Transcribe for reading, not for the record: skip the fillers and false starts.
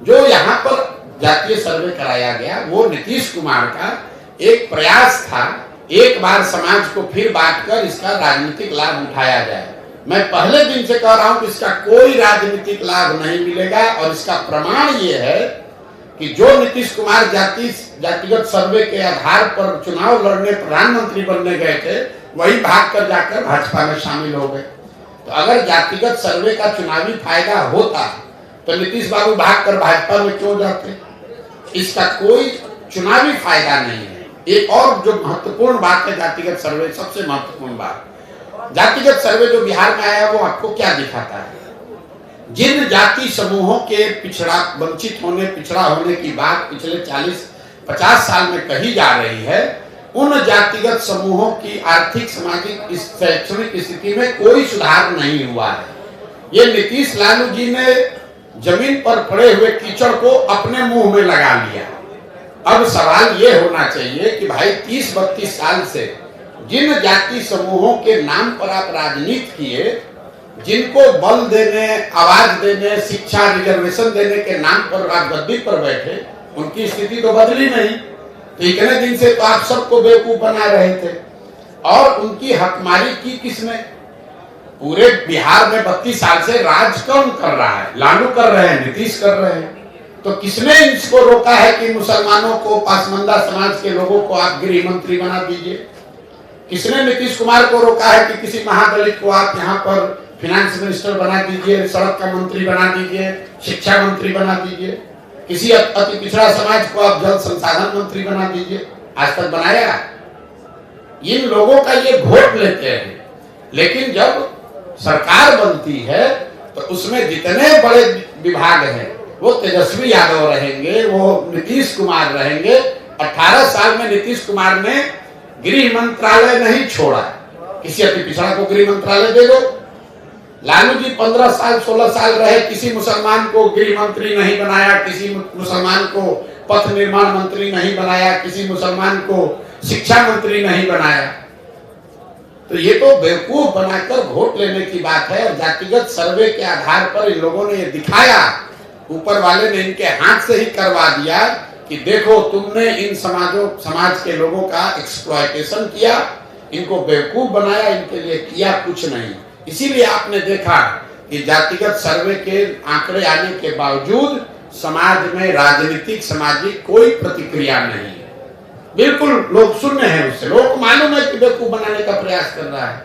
जो यहाँ पर जातीय सर्वे कराया गया वो नीतीश कुमार का एक प्रयास था, एक बार समाज को फिर बांटकर इसका राजनीतिक लाभ उठाया जाए। मैं पहले दिन से कह रहा हूं कि इसका कोई राजनीतिक लाभ नहीं मिलेगा और इसका प्रमाण ये है कि जो नीतीश कुमार जातिगत सर्वे के आधार पर चुनाव लड़ने, प्रधानमंत्री बनने गए थे, वही भाग कर जाकर भाजपा में शामिल हो गए। तो अगर जातिगत सर्वे का चुनावी फायदा होता तो नीतीश बाबू भागकर भाजपा में क्यों जाते? इसका कोई चुनावी फायदा नहीं है। एक और जो महत्वपूर्ण बात है जातिगत सर्वे, सबसे महत्वपूर्ण बात, जातिगत सर्वे जो बिहार में आया वो आपको क्या दिखाता है? जिन जाति समूहों के वंचित होने, पिछड़ा होने की बात पिछले 40-50 साल में कही जा रही है, उन जातिगत समूहों की आर्थिक, सामाजिक, शैक्षणिक स्थिति में कोई सुधार नहीं हुआ है। ये नीतीश लालू जी ने जमीन पर पड़े हुए कीचड़ को अपने मुंह में लगा लिया। अब सवाल ये होना चाहिए कि भाई 30-32 साल से जिन जाति समूहों के नाम पर आप राजनीति किए, जिनको बल देने, आवाज देने, शिक्षा, रिजर्वेशन देने के नाम पर आप गद्दी पर बैठे, उनकी स्थिति तो बदली नहीं। तो इतने दिन से तो आप सबको बेवकूफ बना रहे थे और उनकी हकमारी की किसने? पूरे बिहार में 32 साल से राज कौन कर रहा है? लालू कर रहे हैं, नीतीश कर रहे हैं। तो किसने इसको रोका है कि मुसलमानों को, पासमंदा समाज के लोगों को आप गृह मंत्री बना दीजिए? किसने नीतीश कुमार को रोका है कि किसी महादलित को आप यहाँ पर फाइनेंस मिनिस्टर बना दीजिए, सड़क का मंत्री बना दीजिए, शिक्षा मंत्री बना दीजिए, किसी अति पिछड़ा समाज को आप जल संसाधन मंत्री बना दीजिए? आज तक बनाया? इन लोगों का ये वोट लेते हैं, लेकिन जब सरकार बनती है तो उसमें जितने बड़े विभाग हैं वो तेजस्वी यादव रहेंगे, वो नीतीश कुमार रहेंगे। 18 साल में नीतीश कुमार ने गृह मंत्रालय नहीं छोड़ा, किसी अति पिछड़ा को गृह मंत्रालय दे दो। लालू जी 15 साल 16 साल रहे, किसी मुसलमान को गृह मंत्री नहीं बनाया, किसी मुसलमान को पथ निर्माण मंत्री नहीं बनाया, किसी मुसलमान को शिक्षा मंत्री नहीं बनाया। तो ये तो बेवकूफ बनाकर वोट लेने की बात है। और जातिगत सर्वे के आधार पर इन लोगों ने ये दिखाया, ऊपर वाले ने इनके हाथ से ही करवा दिया कि देखो तुमने इन समाज के लोगों का एक्सप्लॉयटेशन किया, इनको बेवकूफ बनाया, इनके लिए किया कुछ नहीं। इसीलिए आपने देखा कि जातिगत सर्वे के आंकड़े आने के बावजूद समाज में राजनीतिक, सामाजिक कोई प्रतिक्रिया नहीं है। बिल्कुल लोग शून्य हैं उससे। लोग मालूम है कि बेवकूफ बनाने का प्रयास कर रहा है।